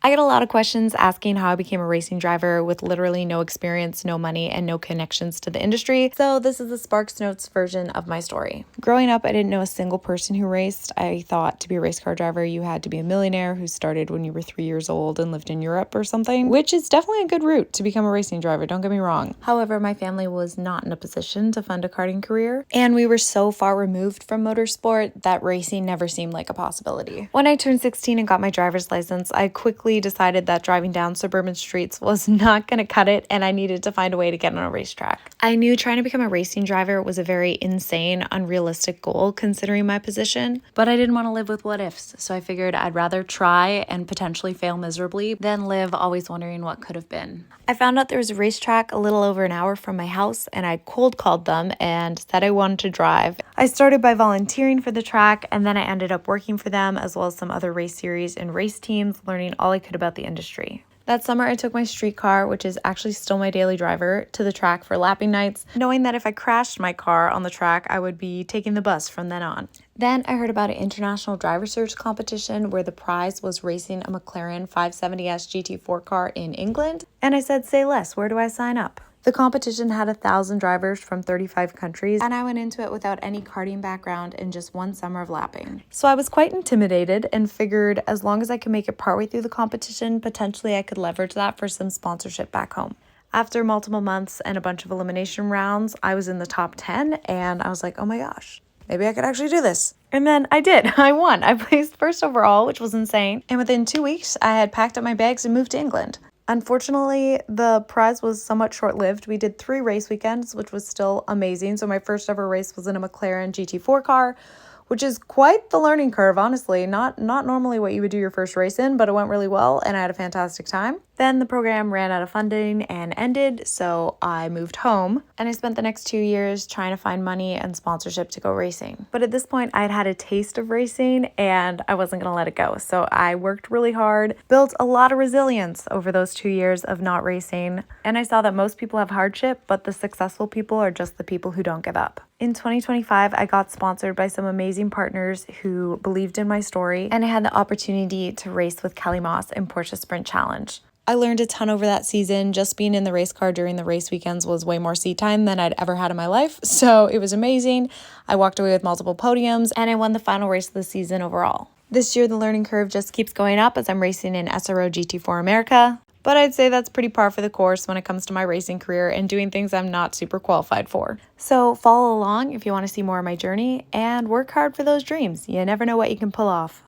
I get a lot of questions asking how I became a racing driver with literally no experience, no money, and no connections to the industry. So this is the Sparks Notes version of my story. Growing up, I didn't know a single person who raced. I thought to be a race car driver, you had to be a millionaire who started when you were 3 years old and lived in Europe or something, which is definitely a good route to become a racing driver, don't get me wrong. However, my family was not in a position to fund a karting career, and we were so far removed from motorsport that racing never seemed like a possibility. When I turned 16 and got my driver's license, I quickly decided that driving down suburban streets was not going to cut it, and I needed to find a way to get on a racetrack. I knew trying to become a racing driver was a very insane, unrealistic goal considering my position, but I didn't want to live with what ifs, so I figured I'd rather try and potentially fail miserably than live always wondering what could have been. I found out there was a racetrack a little over an hour from my house, and I cold called them and said I wanted to drive. I started by volunteering for the track, and then I ended up working for them as well as some other race series and race teams, learning all I could about the industry. That summer, I took my street car, which is actually still my daily driver, to the track for lapping nights, knowing that if I crashed my car on the track, I would be taking the bus from then on. Then I heard about an international driver search competition where the prize was racing a McLaren 570S GT4 car in England, and I said, say less, where do I sign up? The competition had 1,000 drivers from 35 countries, and I went into it without any karting background and just one summer of lapping. So I was quite intimidated and figured as long as I could make it partway through the competition, potentially I could leverage that for some sponsorship back home. After multiple months and a bunch of elimination rounds, I was in the top 10, and I was like, oh my gosh, maybe I could actually do this. And then I did. I won. I placed first overall, which was insane. And within 2 weeks, I had packed up my bags and moved to England. Unfortunately, the prize was somewhat short-lived. We did 3 race weekends, which was still amazing. So my first ever race was in a McLaren GT4 car, which is quite the learning curve, honestly. Not normally what you would do your first race in, but it went really well and I had a fantastic time. Then the program ran out of funding and ended, so I moved home and I spent the next 2 years trying to find money and sponsorship to go racing. But at this point, I'd had a taste of racing and I wasn't gonna let it go. So I worked really hard, built a lot of resilience over those 2 years of not racing, and I saw that most people have hardship, but the successful people are just the people who don't give up. In 2025, I got sponsored by some amazing partners who believed in my story, and I had the opportunity to race with Kelly Moss in Porsche Sprint Challenge. I learned a ton over that season. Just being in the race car during the race weekends was way more seat time than I'd ever had in my life, so it was amazing. I walked away with multiple podiums, and I won the final race of the season overall. This year, the learning curve just keeps going up as I'm racing in SRO GT4 America, but I'd say that's pretty par for the course when it comes to my racing career and doing things I'm not super qualified for. So follow along if you want to see more of my journey and work hard for those dreams. You never know what you can pull off.